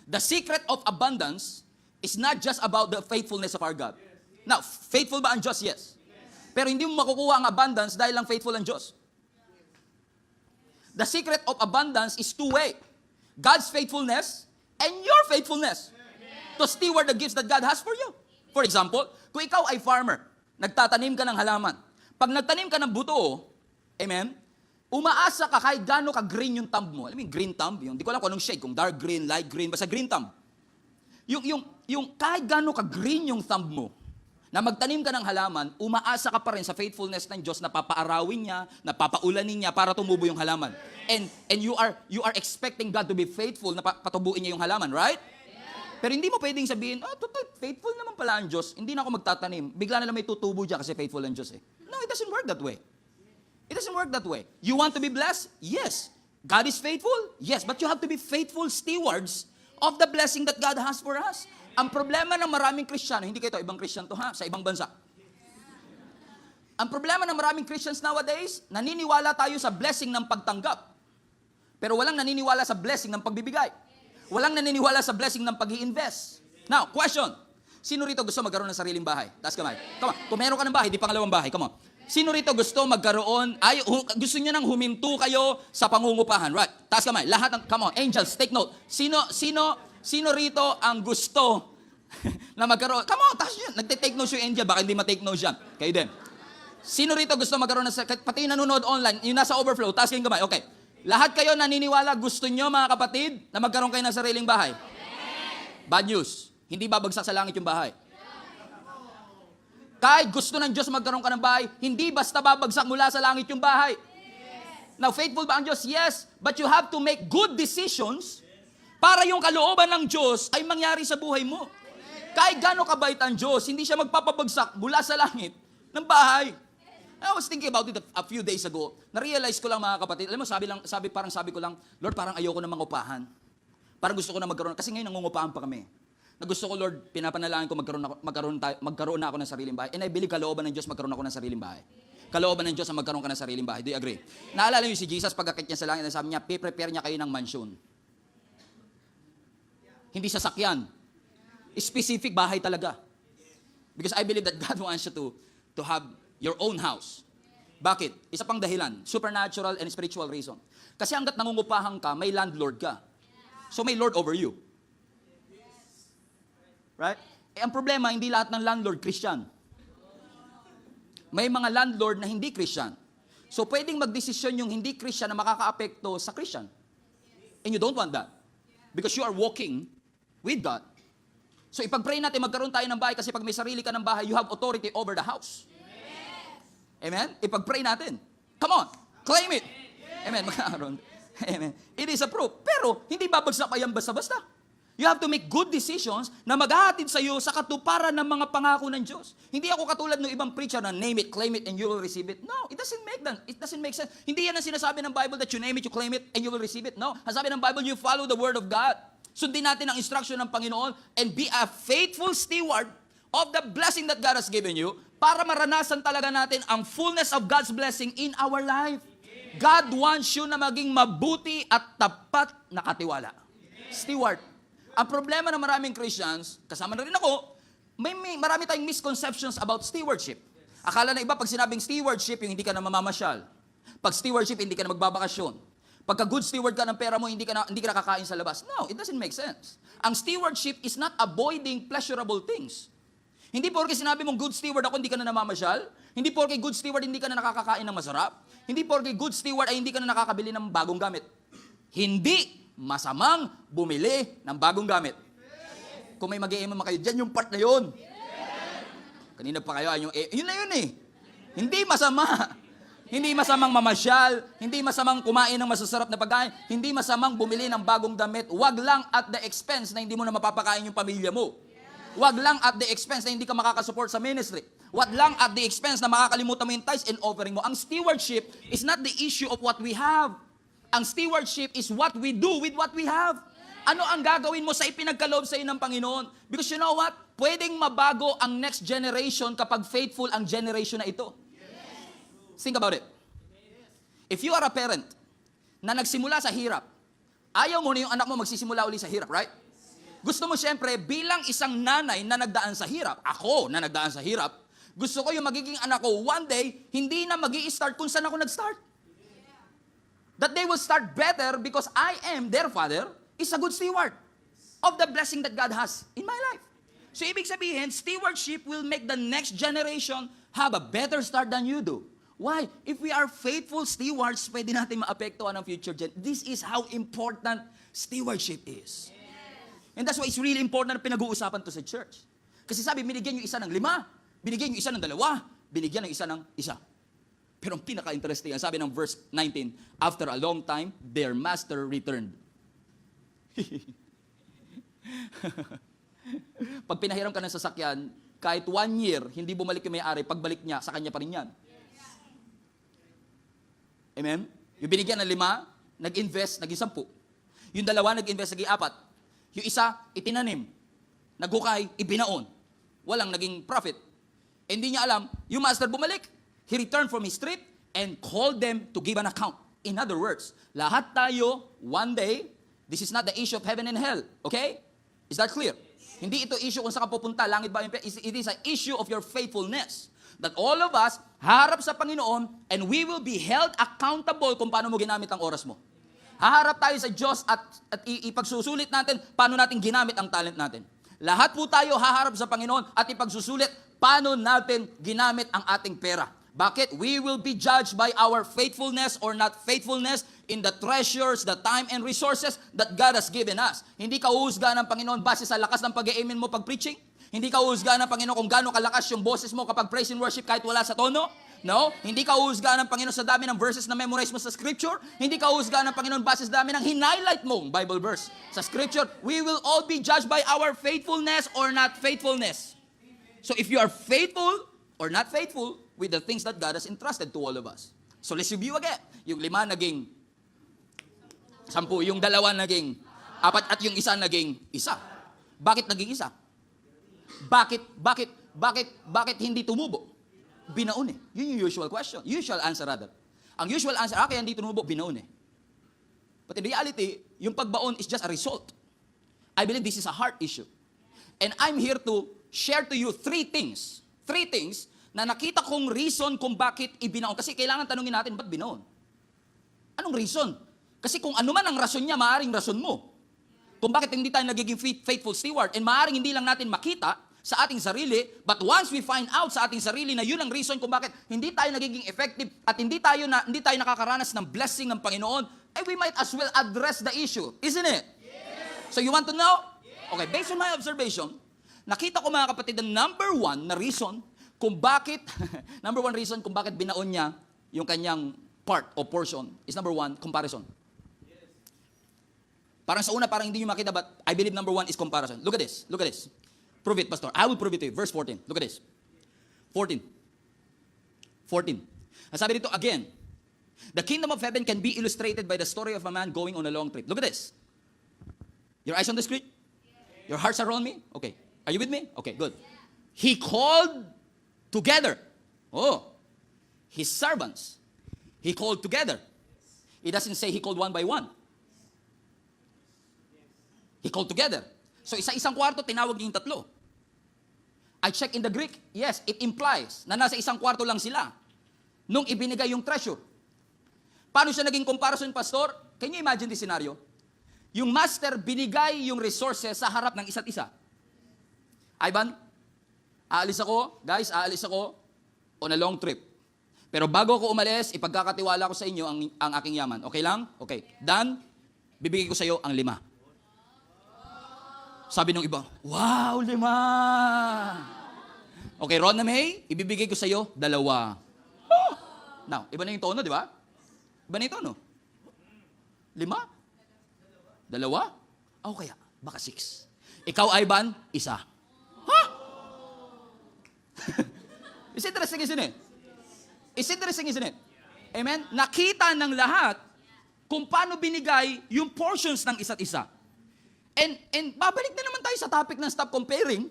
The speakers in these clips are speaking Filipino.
The secret of abundance is not just about the faithfulness of our God. Now, faithful ba ang Diyos? Yes. Pero hindi mo makukuha ang abundance dahil lang faithful ang Diyos. The secret of abundance is two-way. God's faithfulness and your faithfulness to steward the gifts that God has for you. For example, kung ikaw ay farmer, nagtatanim ka ng halaman. Pag nagtanim ka ng buto, amen, umaasa ka kahit gaano ka-green yung thumb mo. Alam mo yung green thumb? Hindi ko alam kung anong shade, kung dark green, light green, basta green thumb. Yung kahit gaano ka-green yung thumb mo, na magtanim ka ng halaman, umaasa ka pa rin sa faithfulness ng Diyos na papaarawin niya, na papaulanin niya para tumubo yung halaman. And you are expecting God to be faithful na patubuin niya yung halaman, right? Pero hindi mo pwedeng sabihin, total, faithful naman pala ang Diyos, hindi na ako magtatanim. Bigla na lang may tutubo dyan kasi faithful ang Diyos eh. No, it doesn't work that way. It doesn't work that way. You want to be blessed? Yes. God is faithful? Yes. But you have to be faithful stewards of the blessing that God has for us. Ang problema ng maraming Kristiyano, hindi kayo ito, ibang Christian to ha, sa ibang bansa. Ang problema ng maraming Christians nowadays, naniniwala tayo sa blessing ng pagtanggap. Pero walang naniniwala sa blessing ng pagbibigay. Walang naniniwala sa blessing ng pag-i-invest. Now, question. Sino rito gusto magkaroon ng sariling bahay? Taas kamay. Come on. Kung meron ka ng bahay, di pangalawang bahay. Come on. Sino rito gusto magkaroon, gusto niyo nang huminto kayo sa pangungupahan? Right. Taas kamay. Lahat ng, come on, angels, take note. Sino rito ang gusto na magkaroon? Come on, taas yun. Nagte-take notes yung angel, baka hindi ma-take notes yan. Kayo din. Sino rito gusto magkaroon ng, pati yung nanonood online, yung nasa overflow, taas kayong kamay. Okay. Lahat kayo naniniwala, gusto nyo mga kapatid, na magkaroon kayo ng sariling bahay? Bad news. Hindi babagsak sa langit yung bahay. Kahit gusto ng Diyos magkaroon ka ng bahay, hindi basta babagsak mula sa langit yung bahay. Now, faithful ba ang Diyos? Yes. But you have to make good decisions para yung kalooban ng Diyos ay mangyari sa buhay mo. Kahit gano'ng kabait ang Diyos, hindi siya magpapabagsak mula sa langit ng bahay. I was thinking about it a few days ago. Na-realize ko lang mga kapatid, alam mo, sabi ko lang, Lord, parang ayoko na mangupahan. Parang gusto ko na magkaroon, kasi ngayon nangungupahan pa kami. Na gusto ko, Lord, pinapanalangin ko magkaroon na ako ng sariling bahay. And I believe kalooban ng Diyos magkaroon ako ng sariling bahay. Kalooban ng Diyos ang magkaroon ka ng sariling bahay. Do you agree? Naalala niyo si Jesus pagkakit niya sa langit, sabi niya, prepare niya kayo ng mansion. Hindi sasakyan. Specific bahay talaga. Because I believe that God wants you to have your own house. Bakit? Isa pang dahilan, supernatural and spiritual reason. Kasi hanggat nangungupahan ka, may landlord ka. So may Lord over you. Right? Ang problema, hindi lahat ng landlord Christian. May mga landlord na hindi Christian. So pwedeng magdesisyon yung hindi Christian na makakaapekto sa Christian. And you don't want that. Because you are walking with God. So ipag-pray natin, magkaroon tayo ng bahay kasi pag may sarili ka ng bahay, you have authority over the house. Amen? Ipag-pray natin. Come on, claim it. Amen, magkakaroon. Amen. It is a proof. Pero, hindi babagsak pa yan basta-basta. You have to make good decisions na maghahatid sa iyo sa katuparan ng mga pangako ng Diyos. Hindi ako katulad ng ibang preacher na name it, claim it, and you will receive it. No, it doesn't make sense. Hindi yan ang sinasabi ng Bible that you name it, you claim it, and you will receive it. No, ang sabi ng Bible, you follow the Word of God. Sundin natin ang instruction ng Panginoon and be a faithful steward of the blessing that God has given you para maranasan talaga natin ang fullness of God's blessing in our life. God wants you na maging mabuti at tapat na katiwala. Steward. Ang problema ng maraming Christians, kasama na rin ako, marami tayong misconceptions about stewardship. Akala na iba, pag sinabing stewardship, yung hindi ka na mamamasyal. Pag stewardship, hindi ka na magbabakasyon. Pagka good steward ka ng pera mo, hindi ka na kakain sa labas. No, it doesn't make sense. Ang stewardship is not avoiding pleasurable things. Hindi porke sinabi mong good steward ako, hindi ka na namamasyal. Hindi porke good steward, hindi ka na nakakakain ng masarap. Hindi porke good steward ay hindi ka na nakakabili ng bagong gamit. Hindi masamang bumili ng bagong gamit. Kung may mag-i-amen kayo, dyan yung part na yun. Kanina pa kayo, yun na yun eh. Hindi masama. Hindi masamang mamasyal, hindi masamang kumain ng masasarap na pagkain, hindi masamang bumili ng bagong damit. Wag lang at the expense na hindi mo na mapapakain yung pamilya mo. Wag lang at the expense na hindi ka makakasupport sa ministry. Wag lang at the expense na makakalimutan mo yung tithes and offering mo. Ang stewardship is not the issue of what we have. Ang stewardship is what we do with what we have. Ano ang gagawin mo sa ipinagkaloob sa iyo ng Panginoon? Because you know what? Pwedeng mabago ang next generation kapag faithful ang generation na ito. Think about it. If you are a parent na nagsimula sa hirap, ayaw mo na yung anak mo magsisimula uli sa hirap, right? Gusto mo siyempre, bilang isang nanay na nagdaan sa hirap, ako na nagdaan sa hirap, gusto ko yung magiging anak ko, one day, hindi na magi-start kung saan ako nag-start. That they will start better because I am, their father, is a good steward of the blessing that God has in my life. So ibig sabihin, stewardship will make the next generation have a better start than you do. Why? If we are faithful stewards, pwede natin maapektuhan ang future gen. This is how important stewardship is. And that's why it's really important na pinag-uusapan to sa church. Kasi sabi, binigyan yung isa ng 5, binigyan yung isa ng 2, binigyan ng isa ng 1. Pero ang pinaka-interesting, sabi ng verse 19, after a long time, their master returned. Pag pinahiram ka ng sasakyan, kahit 1 year, hindi bumalik yung may-ari, pagbalik niya, sa kanya pa rin yan. Amen? Yung binigyan ng 5, nag-invest, naging 10. Yung 2, nag-invest, naging 4. Yung isa, itinanim. Naghukay, ibinaon. Walang naging profit. Hindi niya alam, yung master bumalik. He returned from his trip and called them to give an account. In other words, lahat tayo, one day, this is not the issue of heaven and hell. Okay? Is that clear? Hindi ito issue kung saan ka pupunta, langit ba? It is an issue of your faithfulness. That all of us, harap sa Panginoon, and we will be held accountable kung paano mo ginamit ang oras mo. Haharap tayo sa Diyos at ipagsusulit natin paano natin ginamit ang talent natin. Lahat po tayo haharap sa Panginoon at ipagsusulit paano natin ginamit ang ating pera. Bakit? We will be judged by our faithfulness or not faithfulness in the treasures, the time and resources that God has given us. Hindi ka uhusgahan ng Panginoon base sa lakas ng pag-i-amen mo pag preaching. Hindi ka uhusgahan ng Panginoon kung gaano kalakas yung boses mo kapag praise and worship kahit wala sa tono. No? Hindi ka uhusgahan ng Panginoon sa dami ng verses na memorize mo sa scripture. Hindi ka uhusgahan ng Panginoon base sa dami ng hinighlight mong Bible verse sa scripture. We will all be judged by our faithfulness or not faithfulness. So if you are faithful or not faithful with the things that God has entrusted to all of us. So let's review again. Yung 5 naging 10, yung 2 naging 4, at yung 1 naging 1. Bakit naging 1? Bakit hindi tumubo? Binaon eh. Yun yung usual question. Usual answer rather. Ang usual answer, kaya hindi tumubo, binaon eh. But in reality, yung pagbaon is just a result. I believe this is a heart issue. And I'm here to share to you 3 things. 3 things na nakita kong reason kung bakit ibinaon. Kasi kailangan tanungin natin, ba't binaon? Anong reason? Kasi kung ano man ang rason niya, maaaring rason mo. Kung bakit hindi tayo nagiging faithful steward, and maaaring hindi lang natin makita sa ating sarili, but once we find out sa ating sarili na yun ang reason kung bakit hindi tayo nagiging effective at hindi tayo nakakaranas ng blessing ng Panginoon, we might as well address the issue. Isn't it? Yes. So you want to know? Yes. Okay, based on my observation, nakita ko mga kapatid na number 1 na reason kung bakit, number 1 reason kung bakit binaon niya yung kanyang part o portion is number 1, comparison. Yes. Parang sa una, parang hindi nyo makita, but I believe number 1 is comparison. Look at this. Look at this. Prove it, Pastor. I will prove it to you. Verse 14. Look at this. 14. Ang sabi dito, again, the kingdom of heaven can be illustrated by the story of a man going on a long trip. Look at this. Your eyes on the screen? Your hearts are on me? Okay. Are you with me? Okay, good. He called together. His servants. He called together. It doesn't say he called one by one. He called together. So isa-isang kwarto, tinawag niya yung 3. I check in the Greek, yes, it implies na nasa isang kwarto lang sila nung ibinigay yung treasure. Paano siya naging comparison, Pastor? Can you imagine this scenario? Yung master binigay yung resources sa harap ng isa't isa. Ivan, aalis ako on a long trip. Pero bago ako umalis, ipagkakatiwala ko sa inyo ang aking yaman. Okay lang? Okay. Dan, bibigay ko sa iyo ang 5. Sabi ng iba, wow, 5. Okay, Ron na May, ibibigay ko sa iyo 2. Now, iba na yung tono, di ba? Iba na yung tono. 5? 2? Kaya, baka 6. Ikaw, Ivan, 1. It's interesting, isn't it? It's interesting, isn't it? Amen? Nakita ng lahat kung paano binigay yung portions ng isa't isa. And babalik na naman tayo sa topic ng stop comparing.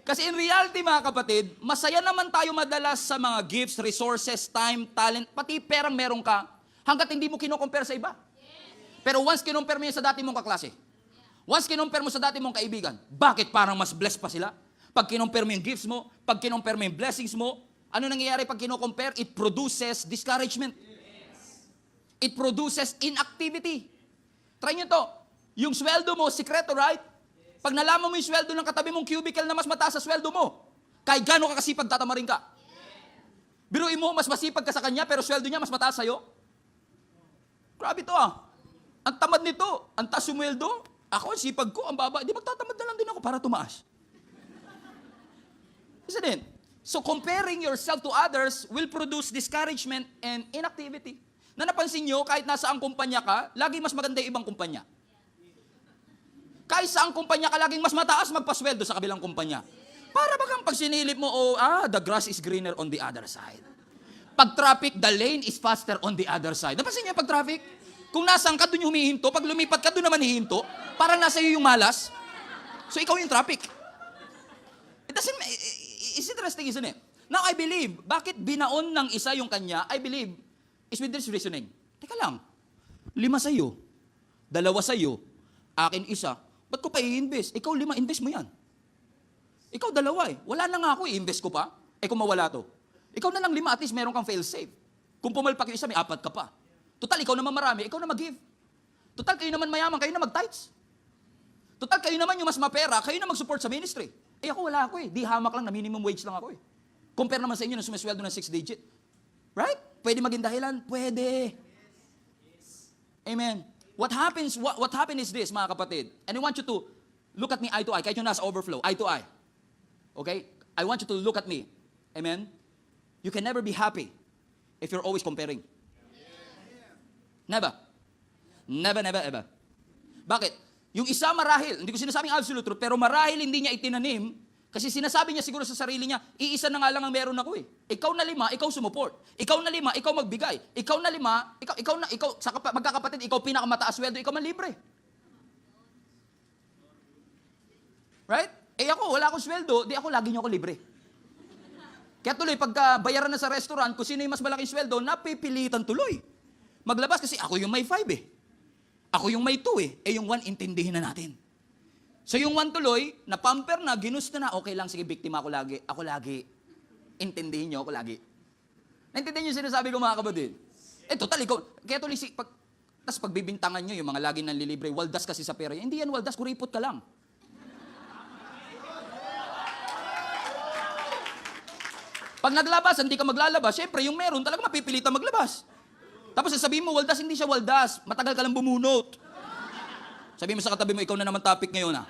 Kasi in reality, mga kapatid, masaya naman tayo madalas sa mga gifts, resources, time, talent, pati perang meron ka, hanggat hindi mo kinocompare sa iba. Pero once kinompare mo yan sa dati mong kaklase, Once kinumpare mo sa dati mong kaibigan, bakit parang mas blessed pa sila? Pag kinumpare mo yung gifts mo, pag kinumpare mo yung blessings mo, ano nangyayari pag kinukompare? It produces discouragement. It produces inactivity. Try nyo to. Yung sweldo mo, sikreto, right? Pag nalaman mo yung sweldo ng katabi mong cubicle na mas mataas sa sweldo mo, kahit gano'n ka kasipag, tatamarin ka. Biruin mo, mas masipag ka sa kanya, pero sweldo niya mas mataas sa'yo. Grabe to ah. Ang tamad nito, ang taas sumweldo. Ako, ang sipag ko, ang baba. Di magtatamad na lang din ako para tumaas. Isn't it? So comparing yourself to others will produce discouragement and inactivity. Na napansin nyo, kahit nasa ang kumpanya ka, lagi mas maganda yung ibang kumpanya. Kahit sa ang kumpanya ka, laging mas mataas magpasweldo sa kabilang kumpanya. Para bagang pag sinilip mo, the grass is greener on the other side. Pag traffic, the lane is faster on the other side. Napansin niyo pag traffic? Kung nasaan ka, doon yung humihinto. Pag lumipat ka, doon naman hihinto. Para nasa iyo yung malas. So ikaw yung traffic. It's interesting, isn't it? Now, I believe, bakit binaon ng isa yung kanya, I believe, is with this reasoning. Teka lang, 5 sa'yo, 2 sa'yo, akin isa, ba't ko pa i-invest? Ikaw 5, invest mo yan. Ikaw 2 eh. Wala na nga ako, i-invest ko pa. Kung mawala to. Ikaw na lang 5, at least meron kang fail-safe. Kung pumalpak yung isa, may 4 ka pa. Total, ikaw naman marami, ikaw na mag-give. Total, kayo naman mayaman, kayo na mag-tithes. Total, kayo naman yung mas mapera, kayo na mag-support sa ministry. Ako wala ako eh. Di hamak lang na minimum wage lang ako eh. Compare naman sa inyo na sumisweldo ng 6 digit. Right? Pwede maging dahilan? Pwede. Amen. What happened is this, mga kapatid. And I want you to look at me eye to eye. Kahit yung nasa overflow, eye to eye. Okay? I want you to look at me. Amen? You can never be happy if you're always comparing. Never. Never, never, ever. Bakit? Yung isa marahil, hindi ko sinasabing absolute truth, pero marahil hindi niya itinanim, kasi sinasabi niya siguro sa sarili niya, iisa na nga lang ang meron ako eh. Ikaw na 5, ikaw sumuport. Ikaw na 5, ikaw magbigay. Ikaw na 5, ikaw sa magkakapatid, ikaw pinakamataas sweldo, ikaw man libre. Right? Ako, wala akong sweldo, di ako lagi niyo ako libre. Kaya tuloy, pagka bayaran na sa restaurant, kung sino yung mas malaking sweldo, napipilitan tuloy. Maglabas kasi ako yung may 5 eh. Ako yung may 2 eh. Yung 1, intindihin na natin. So yung 1 tuloy, na-pamper na, ginusto na, okay lang, sige, biktima ako lagi. Ako lagi. Intindihin nyo, ako lagi. Naintindihin nyo sinasabi ko mga kapatid? Total, ikaw, kaya tuloy, tas pagbibintangan nyo, yung mga lagi nanlilibre, waldas kasi sa pera. Hindi yan waldas, kuripot ka lang. Pag naglabas, hindi ka maglalabas, syempre, yung meron talaga mapipilitan maglabas. Tapos sasabihin mo, waldas, hindi siya waldas. Matagal ka lang bumunot. Sabihin mo sa katabi mo, ikaw na naman topic ngayon ha.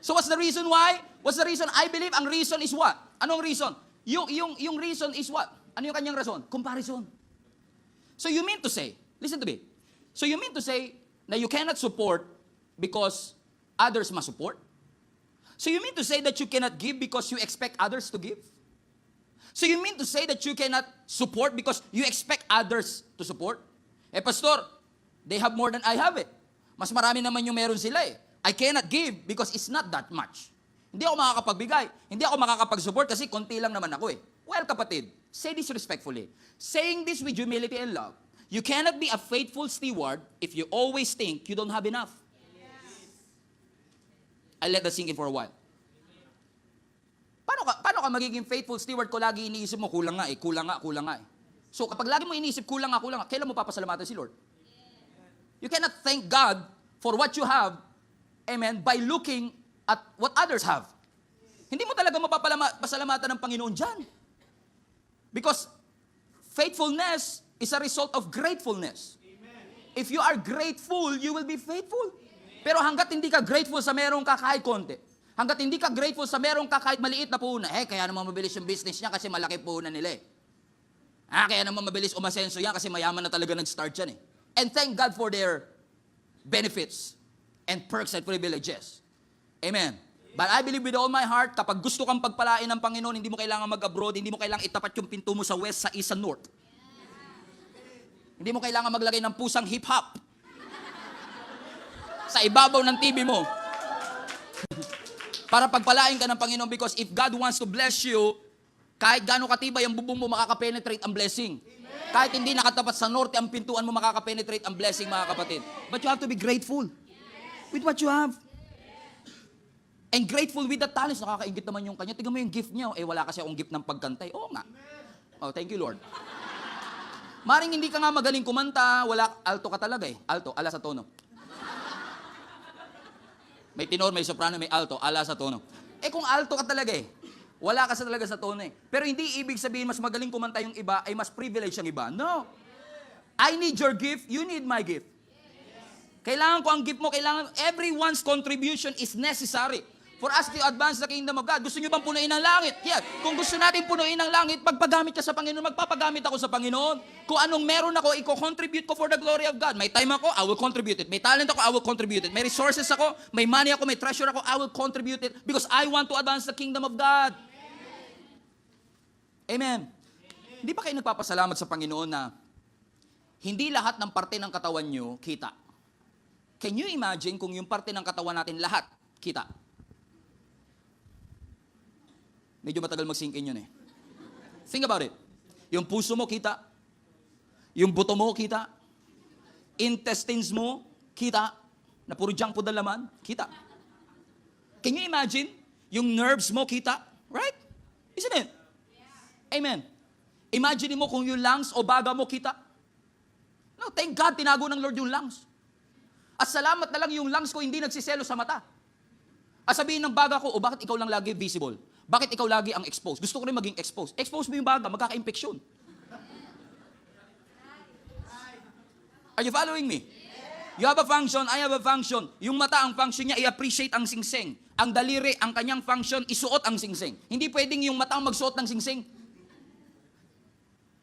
So what's the reason why? What's the reason? I believe ang reason is what? Anong reason? Yung reason is what? Ano yung kanyang rason? Comparison. So you mean to say, listen to me. So you mean to say na you cannot support because others must support? So you mean to say that you cannot give because you expect others to give? So you mean to say that you cannot support because you expect others to support? Pastor, they have more than I have eh. Mas marami naman yung meron sila eh. I cannot give because it's not that much. Hindi ako makakapagbigay. Hindi ako makakapag-support kasi konti lang naman ako eh. Well, kapatid, say this respectfully. Saying this with humility and love, you cannot be a faithful steward if you always think you don't have enough. I'll let that sink in for a while. Paano ka magiging faithful steward ko lagi iniisip mo, kulang nga eh. So kapag lagi mo iniisip, kulang nga, kailan mo papasalamatan si Lord? You cannot thank God for what you have, amen, by looking at what others have. Hindi mo talaga mapapasalamatan ng Panginoon dyan. Because faithfulness is a result of gratefulness. If you are grateful, you will be faithful. Pero hanggat hindi ka grateful sa merong ka kahit konti, hanggat hindi ka grateful sa merong ka kahit maliit na puhunan, kaya naman mabilis yung business niya kasi malaki puhunan nila eh. Kaya naman mabilis umasenso yan kasi mayaman na talaga nag-start yan eh. And thank God for their benefits and perks and privileges. Amen. But I believe with all my heart, kapag gusto kang pagpalain ng Panginoon, hindi mo kailangan mag-abroad, hindi mo kailangan itapat yung pinto mo sa west, sa east, sa north. Hindi mo kailangan maglagay ng pusang hip-hop sa ibabaw ng TV mo. Para pagpalain ka ng Panginoon, because if God wants to bless you, kahit gaano katibay ang bubong mo, makaka-penetrate ang blessing. Amen. Kahit hindi nakatapat sa norte ang pintuan mo, makaka-penetrate ang blessing, mga kapatid. But you have to be grateful with what you have. And grateful with the talents. Nakakaingit naman yung kanya. Tingnan mo yung gift niya. Eh, wala kasi akong gift ng pagkantay. Oo nga. Oh, thank you, Lord. Maring hindi ka nga magaling kumanta, wala, alto ka talaga eh. Alto, ala sa tono. May tenor, may soprano, may alto, ala sa tono. Eh kung alto ka talaga eh, wala ka sa talaga sa tono eh. Pero hindi ibig sabihin mas magaling kumanta yung iba ay mas privilege ang iba. No. I need your gift, you need my gift. Kailangan ko ang gift mo, kailangan, everyone's contribution is necessary for us to advance the kingdom of God. Gusto nyo bang punuin ang langit? Yeah. Kung gusto natin punuin ang langit, magpagamit ka sa Panginoon, magpapagamit ako sa Panginoon. Kung anong meron ako, i-contribute ko for the glory of God. May time ako, I will contribute it. May talent ako, I will contribute it. May resources ako, may money ako, may treasure ako, I will contribute it because I want to advance the kingdom of God. Amen. Hindi ba kayo nagpapasalamat sa Panginoon na hindi lahat ng parte ng katawan nyo kita? Can you imagine kung yung parte ng katawan natin lahat kita? Medyo matagal mag-sink in yun eh. Think about it. Yung puso mo, kita. Yung buto mo, kita. Intestines mo, kita. Na puro junk food ang laman, kita. Can you imagine? Yung nerves mo, kita. Right? Isn't it? Amen. Imagine mo kung yung lungs o baga mo, kita. No, thank God, tinago ng Lord yung lungs. At salamat na lang yung lungs ko hindi nagsiselo sa mata. At sabihin ng baga ko, o bakit ikaw lang lagi visible? Bakit ikaw lagi ang exposed? Gusto ko rin maging exposed. Expose mo yung baga, magkaka-infeksyon. Are you following me? You have a function, I have a function. Yung mata, ang function niya, i-appreciate ang singsing. Ang daliri, ang kanyang function, isuot ang singsing. Hindi pwedeng yung mata ang magsuot ng singsing.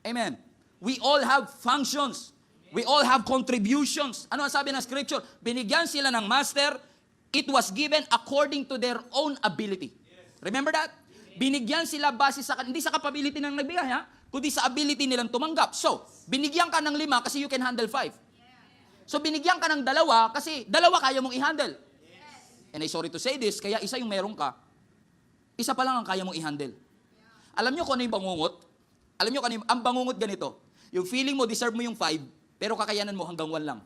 Amen. We all have functions. We all have contributions. Ano ang sabi ng scripture? Binigyan sila ng master, it was given according to their own ability. Remember that? Binigyan sila base sa, hindi sa capability ng nagbigay, ha? Kundi sa ability nilang tumanggap. So, binigyan ka ng 5 kasi you can handle 5. So, binigyan ka ng 2 kasi 2 kaya mong i-handle. And I'm sorry to say this, kaya isa yung meron ka, isa pa lang ang kaya mong i-handle. Alam nyo kung ano yung bangungot? Alam nyo kung ano yung, ang bangungot ganito, yung feeling mo, deserve mo yung 5, pero kakayanan mo hanggang 1 lang.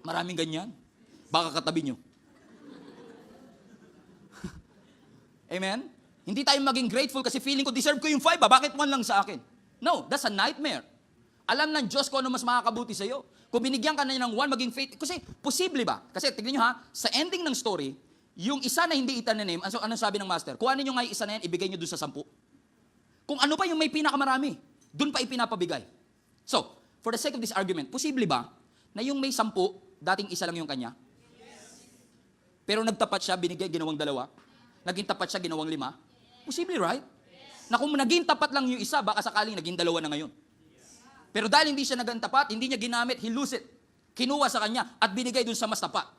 Maraming ganyan. Baka katabi nyo. Amen? Hindi tayo maging grateful kasi feeling ko, deserve ko yung 5, bakit 1 lang sa akin? No, that's a nightmare. Alam ng Diyos ko ano mas makakabuti sa iyo. Kung binigyan ka na ng 1, maging faith. Kasi, posible ba? Kasi, tignan nyo ha, sa ending ng story, yung isa na hindi itananim, ano sabi ng master? Kuhanin nyo nga yung isa na yan, ibigay nyo doon sa 10. Kung ano pa yung may pinakamarami, doon pa ipinapabigay. So, for the sake of this argument, posible ba na yung may 10, dating isa lang yung kanya? Pero nagtapat siya, binigay, ginawang 2. Naging tapat siya, ginawang 5. Posible, right? Na kung naging tapat lang yung isa, baka sakaling naging 2 na ngayon. Pero dahil hindi siya naging tapat, hindi niya ginamit, he lose it. Kinuha sa kanya at binigay dun sa mas tapat.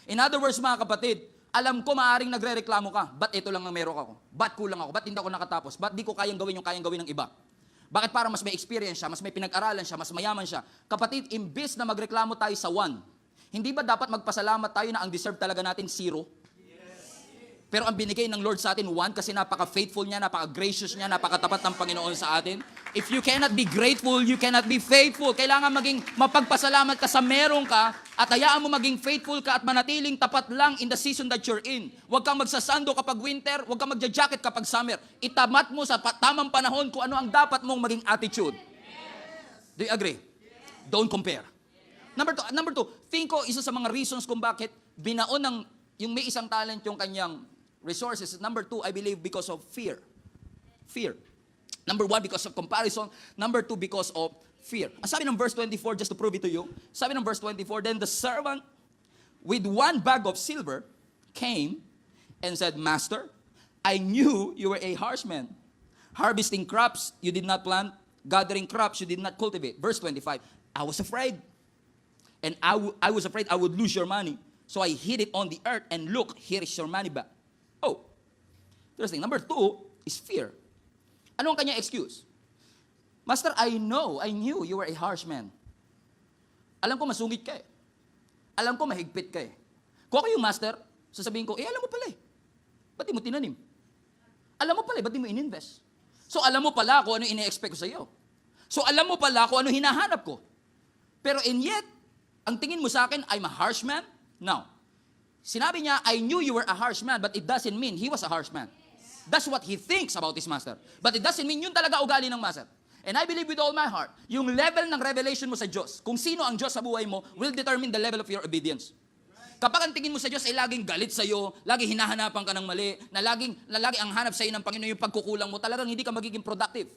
In other words, mga kapatid, alam ko maaaring nagre-reklamo ka, ba't ito lang ang meron ako? Ba't kulang ako? Ba't hindi ako nakatapos? Ba't di ko kayang gawin yung kayang gawin ng iba? Bakit para mas may experience siya, mas may pinag-aralan siya, mas mayaman siya? Kapatid, imbes na magreklamo tayo sa 1, hindi ba dapat magpasalamat tayo na ang deserve talaga natin 0? Pero ang binigay ng Lord sa atin, 1, kasi napaka-faithful niya, napaka-gracious niya, napakatapat ng Panginoon sa atin. If you cannot be grateful, you cannot be faithful. Kailangan maging mapagpasalamat ka sa meron ka at hayaan mo maging faithful ka at manatiling tapat lang in the season that you're in. Huwag kang magsasando kapag winter, huwag kang magja-jacket kapag summer. Itamat mo sa tamang panahon kung ano ang dapat mong maging attitude. Do you agree? Don't compare. Number two, think ko isa sa mga reasons kung bakit binaon ng yung may isang talent yung kanyang resources. Number 2, I believe because of fear. Fear. Number 1, because of comparison. Number 2, because of fear. Ang sabi ng verse 24, just to prove it to you, sabi ng verse 24, then the servant with 1 bag of silver came and said, Master, I knew you were a harsh man, harvesting crops you did not plant, gathering crops you did not cultivate. Verse 25, I was afraid. And I was afraid I would lose your money. So I hid it on the earth and look, here is your money back. Oh, interesting. Number 2 is fear. Ano ang kanyang excuse? Master, I knew you were a harsh man. Alam ko masungit ka eh. Alam ko mahigpit ka eh. Kung ako yung master, sasabihin ko, alam mo pala eh. Ba't di mo tinanim? Alam mo pala eh, ba't di mo in-invest? So alam mo pala kung ano ini-expect ko sa iyo. So alam mo pala kung ano hinahanap ko. Pero and yet, ang tingin mo sa akin, I'm a harsh man? No. Sinabi niya, I knew you were a harsh man, but it doesn't mean he was a harsh man. That's what he thinks about his master. But it doesn't mean yun talaga ugali ng master. And I believe with all my heart, yung level ng revelation mo sa Diyos, kung sino ang Diyos sa buhay mo, will determine the level of your obedience. Kapag ang tingin mo sa Diyos ay laging galit sa'yo, lagi hinahanapan ka ng mali, na lagi ang hanap sa'yo ng Panginoon yung pagkukulang mo, talagang hindi ka magiging productive.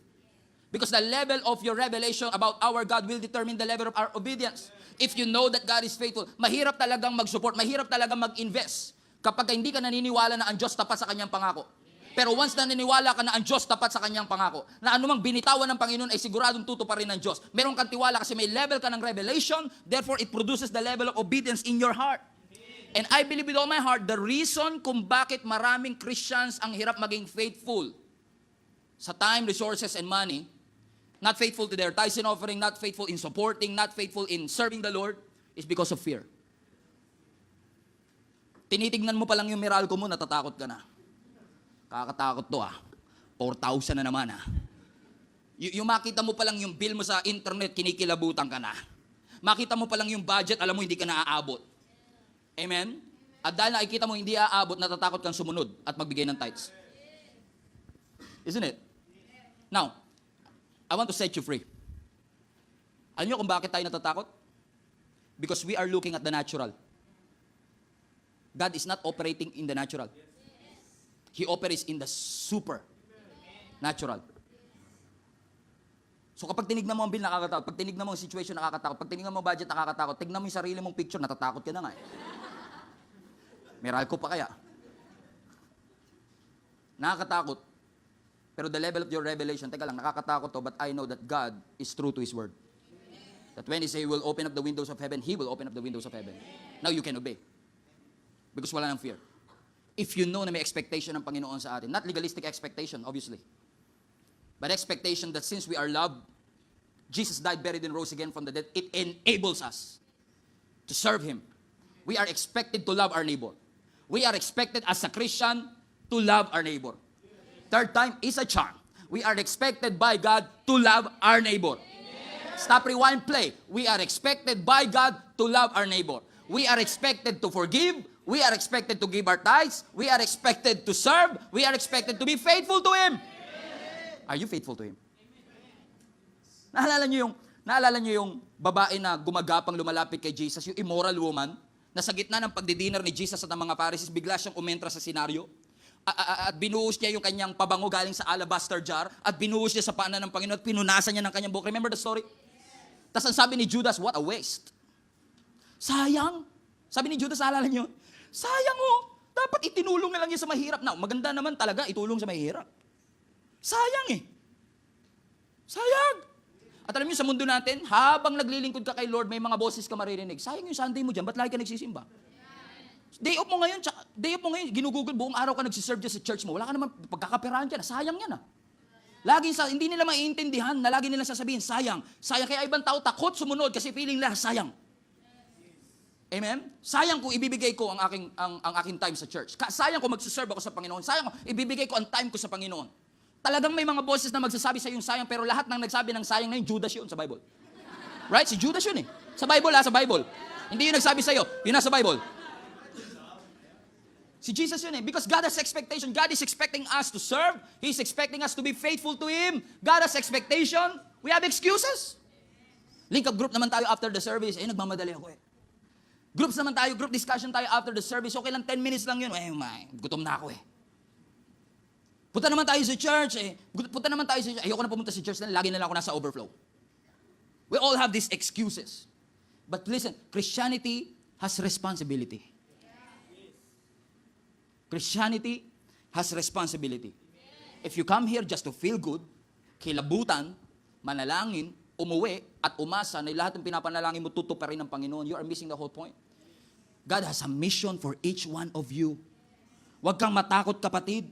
Because the level of your revelation about our God will determine the level of our obedience. If you know that God is faithful, mahirap talagang mag-support, mahirap talagang mag-invest kapag hindi ka naniniwala na ang Diyos tapat sa kanyang pangako. Pero once na naniniwala ka na ang Diyos tapat sa kanyang pangako, na anumang binitawan ng Panginoon ay siguradong tutuparin ng Diyos. Meron kang tiwala kasi may level ka ng revelation, therefore it produces the level of obedience in your heart. And I believe with all my heart, the reason kung bakit maraming Christians ang hirap maging faithful sa time, resources, and money, not faithful to their tithes and offering, not faithful in supporting, not faithful in serving the Lord, is because of fear. Tinitignan mo pa lang yung Meralco mo, natatakot ka na. Kakatakot to 4,000 na naman Yung makita mo pa lang yung bill mo sa internet, kinikilabutan ka na. Makita mo pa lang yung budget, alam mo hindi ka naaabot. Amen? At dahil nakikita mo hindi aabot, natatakot kang sumunod at magbigay ng tithes. Isn't it? Now, I want to set you free. Alam niyo kung bakit tayo natatakot? Because we are looking at the natural. God is not operating in the natural. He operates in the supernatural. So kapag tinignan mo ang bill, nakakatakot. Pag tinignan mo ang situation, nakakatakot. Pag tinignan mo ang budget, nakakatakot. Tignan mo yung sarili mong picture, natatakot ka na nga Meralco pa kaya? Nakakatakot. Pero the level of your revelation, teka lang, nakakatakot to, but I know that God is true to His word. That when He say He will open up the windows of heaven, He will open up the windows of heaven. Now you can obey. Because wala nang fear. If you know na may expectation ng Panginoon sa atin. Not legalistic expectation, obviously. But expectation that since we are loved, Jesus died, buried, and rose again from the dead, it enables us to serve Him. We are expected to love our neighbor. We are expected as a Christian to love our neighbor. Third time is a charm. We are expected by God to love our neighbor. Stop, rewind, play. We are expected by God to love our neighbor. We are expected to forgive. We are expected to give our tithes. We are expected to serve. We are expected to be faithful to Him. Are you faithful to Him? Naalala niyo yung babae na gumagapang lumalapit kay Jesus, yung immoral woman, na sa gitna ng pagdidinner ni Jesus at ng mga Pharisees, bigla siyang umentra sa senaryo. At binuhos niya yung kanyang pabango galing sa alabaster jar, at binuhos niya sa paanan ng Panginoon, at pinunasan niya ng kanyang buhok. Remember the story? Tapos ang sabi ni Judas, what a waste. Sayang. Sabi ni Judas, naalala niyo? Sayang dapat itinulong na lang niya sa mahirap. Now, maganda naman talaga itulong sa mahirap. Sayang Sayang. At alam niyo sa mundo natin, habang naglilingkod ka kay Lord, may mga boses ka maririnig. Sayang yung Sunday mo dyan, ba't lagi ka nagsisimba? Day off mo ngayon, ginugugol, buong araw ka nagsiserve dyan sa church mo. Wala ka naman pagkakaperahan dyan. Sayang yan hindi nila maiintindihan na lagi nila sasabihin, sayang. Sayang, kaya ibang tao takot sumunod kasi feeling nila, sayang. Amen? Sayang kung ibibigay ko ang aking time sa church. Sayang kung magsiserve ako sa Panginoon. Sayang kung ibibigay ko ang time ko sa Panginoon. Talagang may mga boses na magsasabi sa yung sayang, pero lahat ng nagsabi ng sayang na yun, Judas yun sa Bible. Right? Si Judas yun Sa Bible sa Bible. Hindi yun nagsabi sa'yo. Yun nasa Bible. Si Jesus yun Because God has expectation. God is expecting us to serve. He's expecting us to be faithful to Him. God has expectation. We have excuses. Link up group naman tayo after the service. Nagmamadali ako Groups naman tayo, group discussion tayo after the service. Okay lang, 10 minutes lang yun. Gutom na ako Punta naman tayo sa church. Ayoko na pumunta sa church. Lagi na lang ako nasa overflow. We all have these excuses. But listen, Christianity has responsibility. Christianity has responsibility. If you come here just to feel good, kilabutan, manalangin, umuwi, at umasa na lahat ng pinapanalangin mo tutuparin ng Panginoon, you are missing the whole point. God has a mission for each one of you. Huwag kang matakot, kapatid.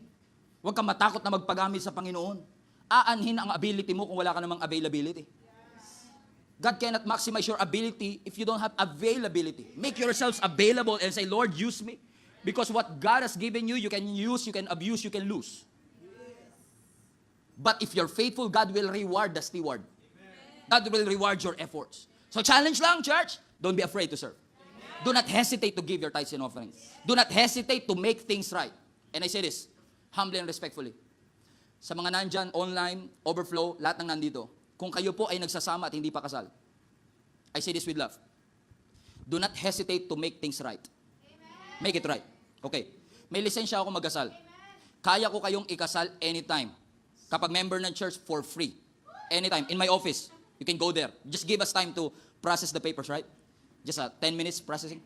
Huwag kang matakot na magpagamit sa Panginoon. Aanhin ang ability mo kung wala ka namang availability. God cannot maximize your ability if you don't have availability. Make yourselves available and say, Lord, use me. Because what God has given you, you can use, you can abuse, you can lose. But if you're faithful, God will reward the steward. God will reward your efforts. So challenge lang, church, don't be afraid to serve. Do not hesitate to give your tithes and offerings. Do not hesitate to make things right. And I say this, humbly and respectfully. Sa mga nandyan, online, overflow, lahat ng nandito, kung kayo po ay nagsasama at hindi pa kasal, I say this with love. Do not hesitate to make things right. Make it right. Okay. May lisensya ako magkasal. Kaya ko kayong ikasal anytime. Kapag member ng church, for free. Anytime. In my office. You can go there. Just give us time to process the papers, right? Just 10 minutes processing.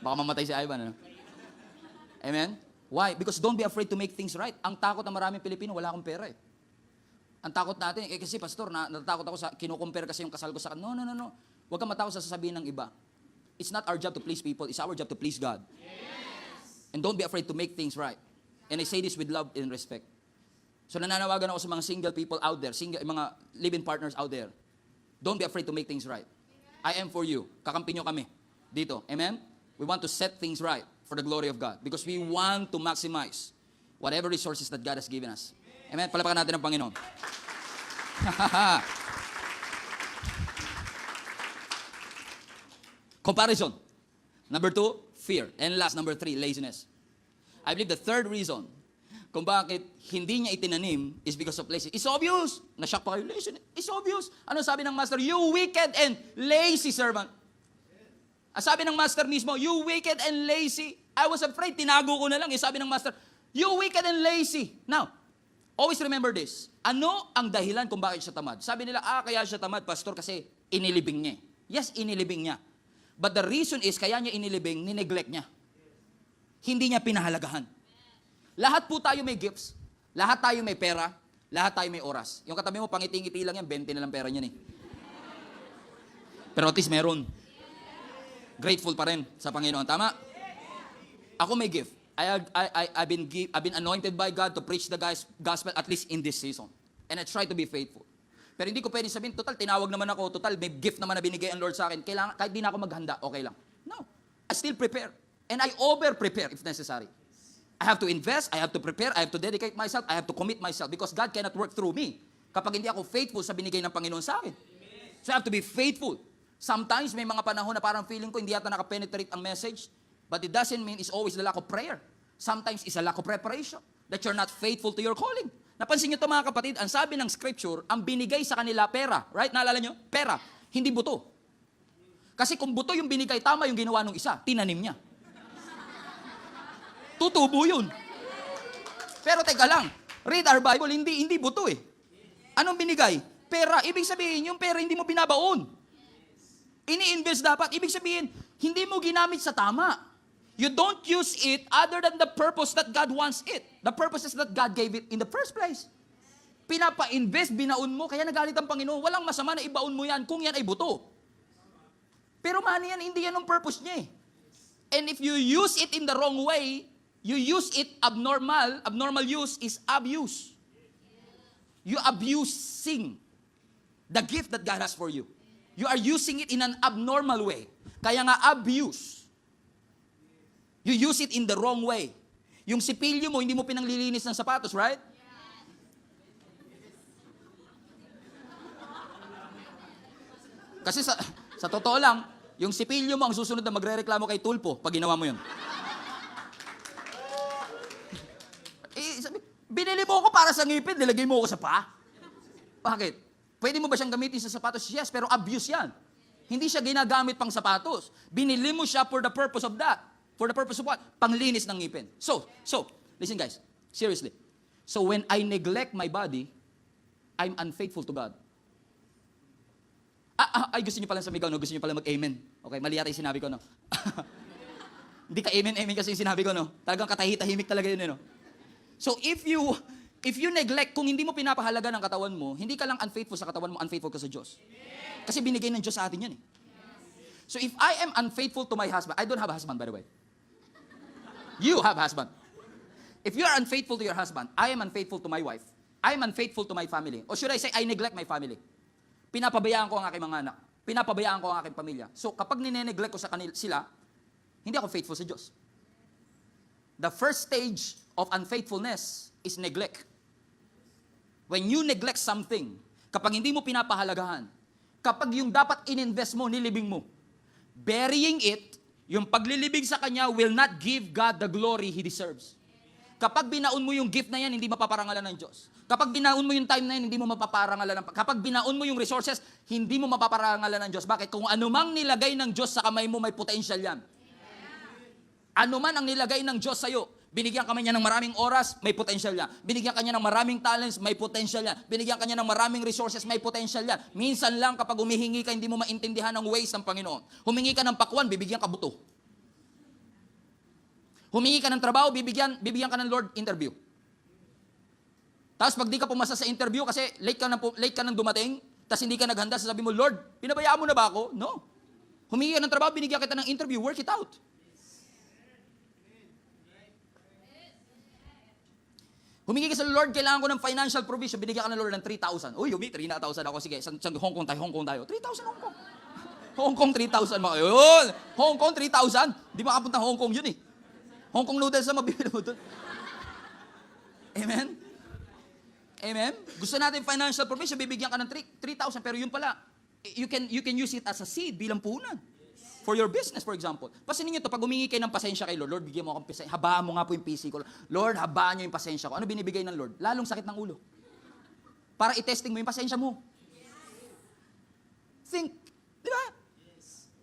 Baka mamatay si Ivan. Ano? Amen? Why? Because don't be afraid to make things right. Ang takot ng maraming Pilipino, wala akong pera eh. Ang takot natin, kasi pastor, natatakot ako sa, kinukumpare kasi yung kasal ko sa, no. Huwag kang matakot sa sasabihin ng iba. It's not our job to please people, it's our job to please God. Yes. And don't be afraid to make things right. And I say this with love and respect. So nananawagan ako sa mga single people out there, mga live-in partners out there. Don't be afraid to make things right. I am for you. Kakampi nyo kami dito. Amen? We want to set things right for the glory of God because we want to maximize whatever resources that God has given us. Amen? Palapakan natin ang Panginoon. Comparison. Number 2, fear. And last, number 3, laziness. I believe the third reason kung bakit hindi niya itinanim is because of laziness. It's obvious. Na-shock pa kayo, laziness. It's obvious. Ano sabi ng master? You wicked and lazy servant. Ang sabi ng master mismo, you wicked and lazy. I was afraid, tinago ko na lang. Sabi ng master, you wicked and lazy. Now, always remember this. Ano ang dahilan kung bakit siya tamad? Sabi nila, kaya siya tamad, pastor, kasi inilibing niya. Yes, inilibing niya. But the reason is, kaya niya inilibing, nineglect niya. Hindi niya pinahalagahan. Lahat po tayo may gifts. Lahat tayo may pera. Lahat tayo may oras. Yung katabi mo, pangiti-ngiti lang yan, 20 na lang pera niyan eh. Pero at least meron. Grateful pa rin sa Panginoon. Tama? Ako may gift. I've been anointed by God to preach the gospel at least in this season. And I try to be faithful. Pero hindi ko pwede sabihin, total, tinawag naman ako, total, may gift naman na binigay ang Lord sa akin. Kailangan, kahit di na ako maghanda, okay lang. No. I still prepare. And I over-prepare if necessary. I have to invest, I have to prepare, I have to dedicate myself, I have to commit myself because God cannot work through me kapag hindi ako faithful sa binigay ng Panginoon sa akin. So I have to be faithful. Sometimes may mga panahon na parang feeling ko hindi yata nakapenetrate ang message, but it doesn't mean it's always the lack of prayer. Sometimes it's a lack of preparation, that you're not faithful to your calling. Napansin niyo ito mga kapatid, ang sabi ng scripture, ang binigay sa kanila pera, right? Naalala niyo? Pera, hindi buto. Kasi kung buto yung binigay, tama yung ginawa ng isa, tinanim niya. Tutubo yun. Pero teka lang, read our Bible, hindi buto eh. Anong binigay? Pera. Ibig sabihin, yung pera hindi mo binabaon. Ini-invest dapat. Ibig sabihin, hindi mo ginamit sa tama. You don't use it other than the purpose that God wants it. The purposes that God gave it in the first place. Pinapa-invest, binaon mo, kaya nagalit ang Panginoon. Walang masama na ibaon mo yan kung yan ay buto. Pero man yan, hindi yan ang purpose niya eh. And if you use it in the wrong way, you use it abnormal use is abuse. You abusing the gift that God has for you. You are using it in an abnormal way. Kaya nga abuse. You use it in the wrong way. Yung sipilyo mo, hindi mo pinanglilinis ng sapatos, right? Kasi sa totoo lang, yung sipilyo mo ang susunod na magrereklamo kay Tulpo pag ginawa mo yun. Binili mo ako para sa ngipin, nilagay mo ako sa paa. Bakit? Pwede mo ba siyang gamitin sa sapatos? Yes, pero abuse yan. Hindi siya ginagamit pang sapatos. Binili mo siya for the purpose of that. For the purpose of what? Panglinis ng ngipin. So, listen guys, seriously. So when I neglect my body, I'm unfaithful to God. Ay, gusto niyo pala sumigaw, no? Gusto niyo pala mag-amen. Okay, mali yata yung sinabi ko, no? Hindi ka amen kasi yung sinabi ko, no? Talagang katahimik talaga yun, no? So if you neglect, kung hindi mo pinapahalaga ng katawan mo, hindi ka lang unfaithful sa katawan mo, unfaithful ka sa Diyos. Kasi binigay ng Diyos sa atin yan eh. So if I am unfaithful to my husband, I don't have a husband by the way. You have a husband. If you are unfaithful to your husband, I am unfaithful to my wife. I am unfaithful to my family. Or should I say, I neglect my family. Pinapabayaan ko ang aking mga anak. Pinapabayaan ko ang aking pamilya. So kapag nineneglect ko sa kanila, sila, hindi ako faithful sa Diyos. The first stage of unfaithfulness is neglect. When you neglect something, kapag hindi mo pinapahalagahan, kapag yung dapat in-invest mo, nilibing mo, burying it, yung paglilibing sa Kanya will not give God the glory He deserves. Kapag binaon mo yung gift na yan, hindi mapaparangalan ng Diyos. Kapag binaon mo yung time na yan, hindi mo mapaparangalan kapag binaon mo yung resources, hindi mo mapaparangalan ng Diyos. Bakit? Kung anumang nilagay ng Diyos sa kamay mo, may potential yan. Ano man ang nilagay ng Diyos sa'yo, binigyan ka niya ng maraming oras, may potential yan. Binigyan ka niya ng maraming talents, may potential yan. Binigyan ka niya ng maraming resources, may potential yan. Minsan lang kapag humihingi ka, hindi mo maintindihan ang ways ng Panginoon. Humingi ka ng pakwan, bibigyan ka buto. Humingi ka ng trabaho, bibigyan ka ng Lord interview. Tapos pag di ka pumasa sa interview kasi late ka nang dumating, tapos hindi ka naghanda, sasabihin mo, Lord, pinabayaan mo na ba ako? No. Humingi ka ng trabaho, binigyan kita ng interview, work it out. Humingi ka sa Lord, kailangan ko ng financial provision, binigyan ka ng Lord ng 3,000. Uy, Yumi, 3,000 ako. Sige, sa Hong Kong tayo. 3,000 Hong Kong. Hong Kong, 3,000. Yun! Hong Kong, 3,000. Di makapunta Hong Kong yun eh. Hong Kong noodles na mabibili mo doon. Amen? Amen? Gusto natin financial provision, bibigyan ka ng 3,000. Pero yun pala, you can use it as a seed bilang puhunan. For your business, for example. Pasinin nyo ito, pag humingi kayo ng pasensya kay Lord, Lord, bigyan mo akong pasensya. Habaan mo nga po yung PC ko. Lord, habaan nyo yung pasensya ko. Ano binibigay ng Lord? Lalong sakit ng ulo. Para i-testing mo yung pasensya mo. Think. Di ba?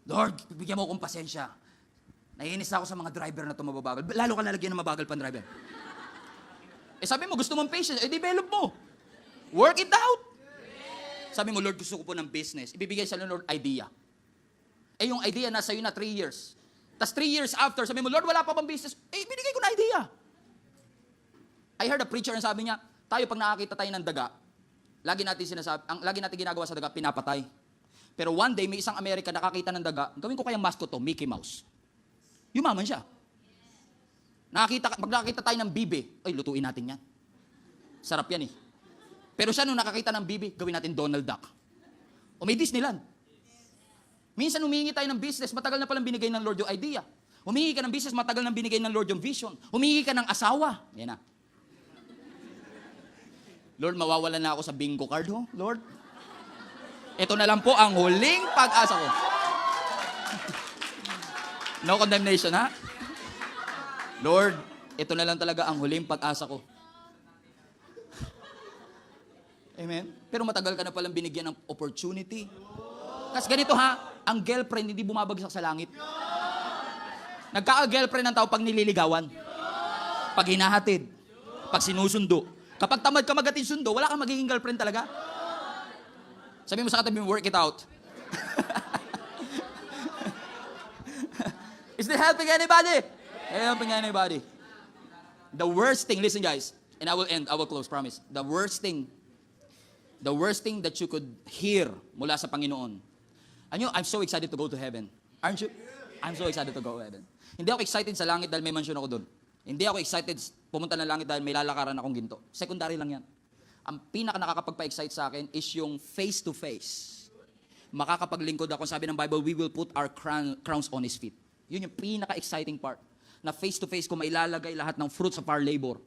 Lord, bigyan mo akong pasensya. Naiinis ako sa mga driver na ito mababagal. Lalo ka lalagyan ng mabagal pang driver. Sabi mo, gusto mong patience. Develop mo. Work it out. Sabi mo, Lord, gusto ko po ng business. Ibibigay sa Lord idea. Yung idea nasa iyo na 3 years. Tapos 3 years after, sabi mo, Lord, wala pa bang business? Binigay ko na idea. I heard a preacher na sabi niya, tayo pag nakakita tayo ng daga, lagi natin ginagawa sa daga, pinapatay. Pero one day, may isang American nakakita ng daga, gawin ko kayang mascot to, Mickey Mouse. Yumaman siya. Pag nakakita tayo ng bibe, lutuin natin yan. Sarap yan eh. Pero siya nung nakakita ng bibe, gawin natin Donald Duck. O may Disneyland. Minsan humingi tayo ng business, matagal na palang binigay ng Lord yung idea. Humingi ka ng business, matagal na binigay ng Lord yung vision. Humingi ka ng asawa. Yan na. Lord, mawawalan na ako sa bingo card, ho? Lord. Ito na lang po ang huling pag-asa ko. No condemnation, ha? Lord, ito na lang talaga ang huling pag-asa ko. Amen? Pero matagal ka na palang binigyan ng opportunity. Kasi ganito ha, ang girlfriend hindi bumabagsak sa langit. Nagkaka-girlfriend ng tao pag nililigawan. Pag hinahatid. Pag sinusundo. Kapag tamad ka maghatid sundo, wala kang magiging girlfriend talaga. Sabi mo sa katabi mo, work it out. Is this helping anybody? Helping anybody. The worst thing, listen guys, and I will close, promise. The worst thing that you could hear mula sa Panginoon. I'm so excited to go to heaven. Aren't you? I'm so excited to go to heaven. Hindi ako excited sa langit dahil may mansion ako doon. Hindi ako excited pumunta ng langit dahil may lalakaran akong ginto. Secondary lang yan. Ang pinaka nakakapagpa-excite sa akin is yung face-to-face. Makakapaglingkod ako. Sabi ng Bible, we will put our crowns on His feet. Yun yung pinaka-exciting part. Na face-to-face ko mailalagay lahat ng fruits of our labor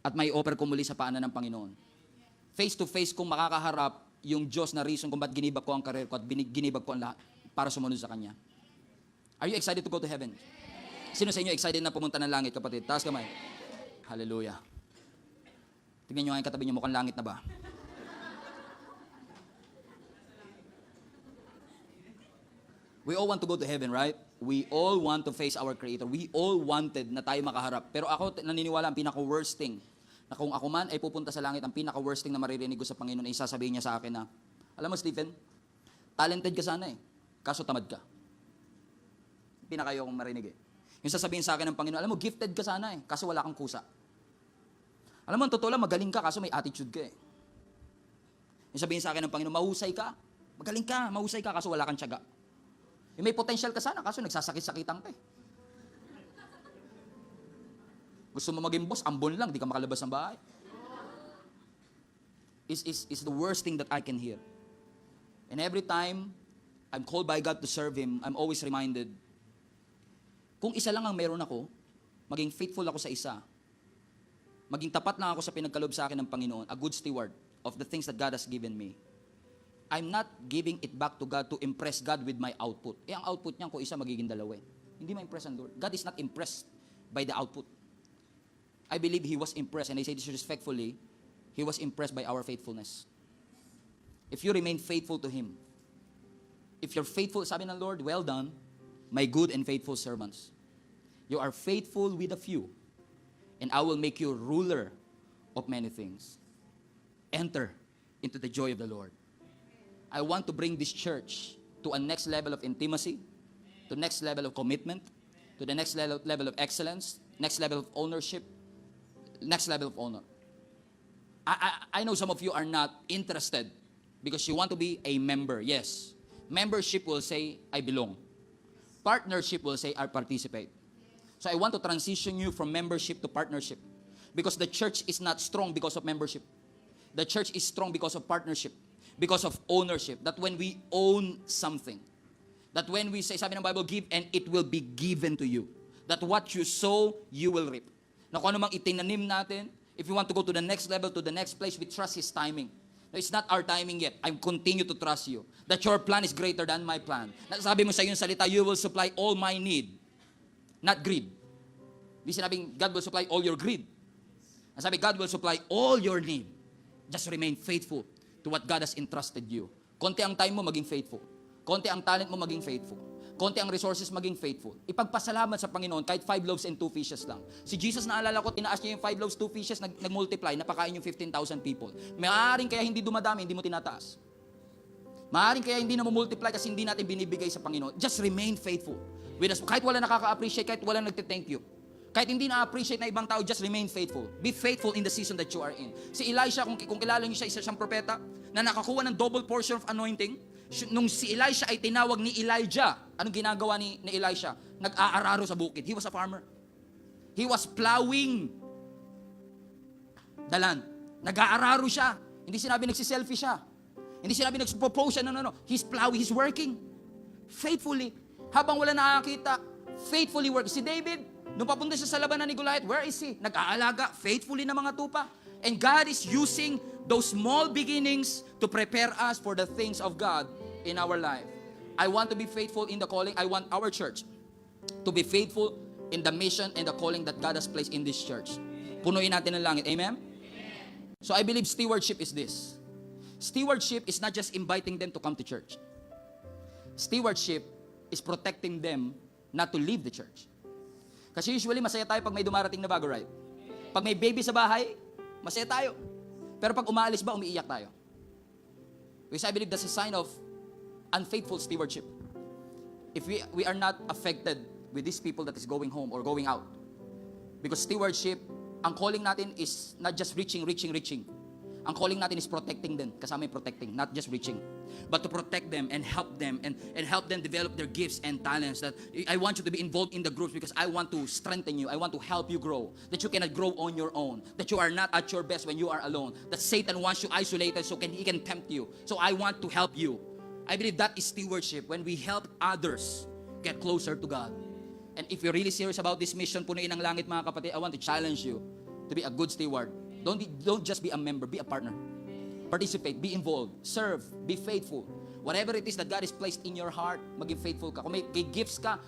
at may offer ko muli sa paanan ng Panginoon. Face-to-face kong makakaharap yung Diyos na reason kung ba't ginibag ko ang karir ko at ginibag ko ang lahat para sumunod sa Kanya. Are you excited to go to heaven? Sino sa inyo excited na pumunta ng langit, kapatid? Taas kamay. Hallelujah. Tingnan nyo nga yung katabi nyo, mukhang langit na ba? We all want to go to heaven, right? We all want to face our Creator. We all wanted na tayo makaharap. Pero ako naniniwala ang pinaka-worst thing na kung ako man ay pupunta sa langit, ang pinaka-worst thing na maririnig ko sa Panginoon ay sasabihin niya sa akin na, alam mo Stephen, talented ka sana eh, kaso tamad ka. Pinakayo kong marinig eh. Yung sasabihin sa akin ng Panginoon, alam mo, gifted ka sana eh, kaso wala kang kusa. Alam mo, ang totoo lang, magaling ka, kaso may attitude ka eh. Yung sabihin sa akin ng Panginoon, mahusay ka, magaling ka, mahusay ka, kaso wala kang tiyaga. Yung may potential ka sana, kaso nagsasakit-sakitan ka eh. Gusto mo maging boss, ambon lang, di ka makalabas ng bahay. Is the worst thing that I can hear. And every time I'm called by God to serve Him, I'm always reminded, kung isa lang ang meron ako, maging faithful ako sa isa, maging tapat lang ako sa pinagkaloob sa akin ng Panginoon, a good steward of the things that God has given me, I'm not giving it back to God to impress God with my output. Ang output niyan kung isa magiging dalawa eh. Hindi ma-impress ang Lord. God is not impressed by the output. I believe He was impressed, and I say this respectfully, He was impressed by our faithfulness. If you remain faithful to Him, if you're faithful, sabi ng Lord, well done, my good and faithful servants. You are faithful with a few, and I will make you ruler of many things. Enter into the joy of the Lord. I want to bring this church to a next level of intimacy, to next level of commitment, to the next level of excellence, next level of ownership, next level of honor. I know some of you are not interested because you want to be a member. Yes. Membership will say, I belong. Partnership will say, I participate. So I want to transition you from membership to partnership. Because the church is not strong because of membership. The church is strong because of partnership. Because of ownership. That when we own something. That when we say, sabi ng Bible, give and it will be given to you. That what you sow, you will reap. Na kung ano mang itinanim natin, if you want to go to the next level, to the next place, we trust His timing. No, it's not our timing yet. I continue to trust you. That your plan is greater than my plan. Sabi mo sa iyong salita, you will supply all my need. Not greed. Hindi sinabing, God will supply all your greed. Sabi, God will supply all your need. Just remain faithful to what God has entrusted you. Konti ang time mo, maging faithful. Konti ang talent mo, maging faithful. Konti ang resources, maging faithful. Ipagpasalamat sa Panginoon kahit 5 loaves and 2 fishes lang. Si Jesus, naalala ko, tinaas niya yung 5 loaves, 2 fishes, nag-multiply, napakain yung 15,000 people. Maaaring kaya hindi dumadami, hindi mo tinataas. Maaaring kaya hindi na multiply kasi hindi natin binibigay sa Panginoon. Just remain faithful with us. Kahit wala nakaka-appreciate, kahit wala nagte-thank you. Kahit hindi na-appreciate na ibang tao, just remain faithful. Be faithful in the season that you are in. Si Elisha, kung kilala niyo siya, isa siyang propeta, na nakakuha ng double portion of anointing, nung si Elisha ay tinawag ni Elijah, anong ginagawa ni Elisha? Nag-aararo sa bukid. He was a farmer. He was plowing the land. Nag-aararo siya. Hindi sinabi nagsiselfie siya. Hindi sinabi nagpo-post siya. No. He's plowing, he's working. Faithfully. Habang wala nakakita, faithfully work. Si David, nung papunta siya sa labanan ni Goliath, where is he? Nag-aalaga faithfully ng mga tupa. And God is using those small beginnings to prepare us for the things of God in our life. I want to be faithful in the calling. I want our church to be faithful in the mission and the calling that God has placed in this church. Punuin natin ang langit. Amen? So I believe stewardship is this. Stewardship is not just inviting them to come to church. Stewardship is protecting them not to leave the church. Kasi usually masaya tayo pag may dumarating na bago, right? Pag may baby sa bahay, masaya tayo. Pero pag umaalis ba, umiiyak tayo. Because I believe that's a sign of unfaithful stewardship. If we are not affected with these people that is going home or going out. Because stewardship, ang calling natin is not just reaching. Ang calling natin is protecting them. Kasama yung protecting, not just reaching. But to protect them and help them and help them develop their gifts and talents. That I want you to be involved in the groups because I want to strengthen you. I want to help you grow. That you cannot grow on your own. That you are not at your best when you are alone. That Satan wants you isolated so he can tempt you. So I want to help you. I believe that is stewardship when we help others get closer to God. And if you're really serious about this mission, punuin ang langit mga kapatid, I want to challenge you to be a good steward. Don't just be a member, be a partner. Participate, be involved, serve, be faithful. Whatever it is that God has placed in your heart, maging faithful ka. Kung may gifts ka,